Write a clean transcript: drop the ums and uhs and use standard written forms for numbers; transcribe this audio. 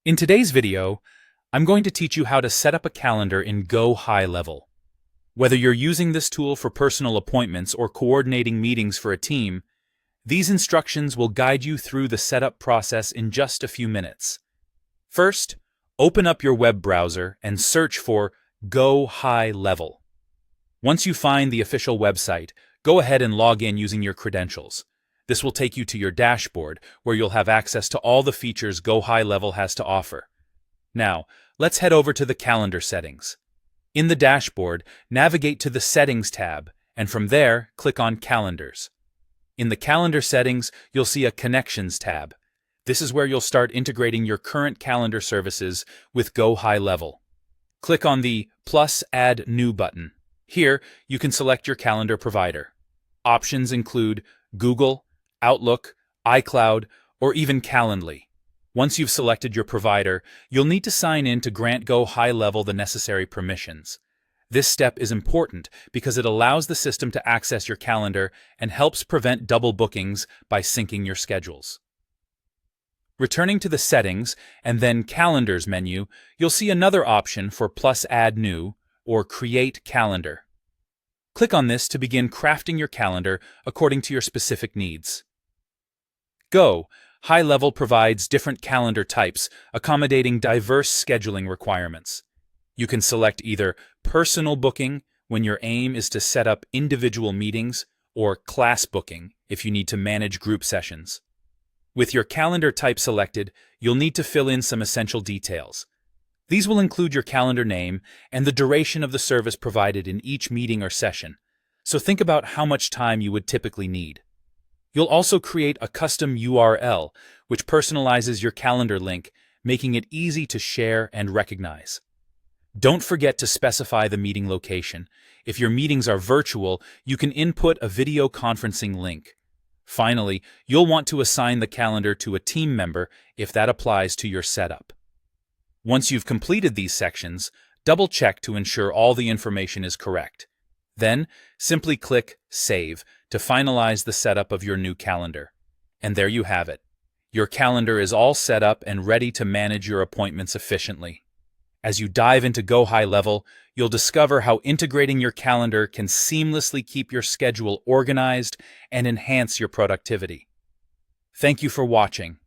In today's video, I'm going to teach you how to set up a calendar in Go High Level. Whether you're using this tool for personal appointments or coordinating meetings for a team, these instructions will guide you through the setup process in just a few minutes. First, open up your web browser and search for Go High Level. Once you find the official website, go ahead and log in using your credentials. This will take you to your dashboard, where you'll have access to all the features Go High Level has to offer. Now, let's head over to the calendar settings. In the dashboard, navigate to the Settings tab, and from there, click on Calendars. In the calendar settings, you'll see a Connections tab. This is where you'll start integrating your current calendar services with Go High Level. Click on the plus Add New button. Here, you can select your calendar provider. Options include Google, Outlook, iCloud, or even Calendly. Once you've selected your provider, you'll need to sign in to grant Go High Level the necessary permissions. This step is important because it allows the system to access your calendar and helps prevent double bookings by syncing your schedules. Returning to the Settings and then Calendars menu, you'll see another option for plus Add New or Create Calendar. Click on this to begin crafting your calendar according to your specific needs. Go High Level provides different calendar types, accommodating diverse scheduling requirements. You can select either personal booking, when your aim is to set up individual meetings, or class booking, if you need to manage group sessions. With your calendar type selected, you'll need to fill in some essential details. These will include your calendar name and the duration of the service provided in each meeting or session, so think about how much time you would typically need. You'll also create a custom URL, which personalizes your calendar link, making it easy to share and recognize. Don't forget to specify the meeting location. If your meetings are virtual, you can input a video conferencing link. Finally, you'll want to assign the calendar to a team member if that applies to your setup. Once you've completed these sections, double-check to ensure all the information is correct. Then, simply click Save to finalize the setup of your new calendar. And there you have it. Your calendar is all set up and ready to manage your appointments efficiently. As you dive into Go High Level, you'll discover how integrating your calendar can seamlessly keep your schedule organized and enhance your productivity. Thank you for watching.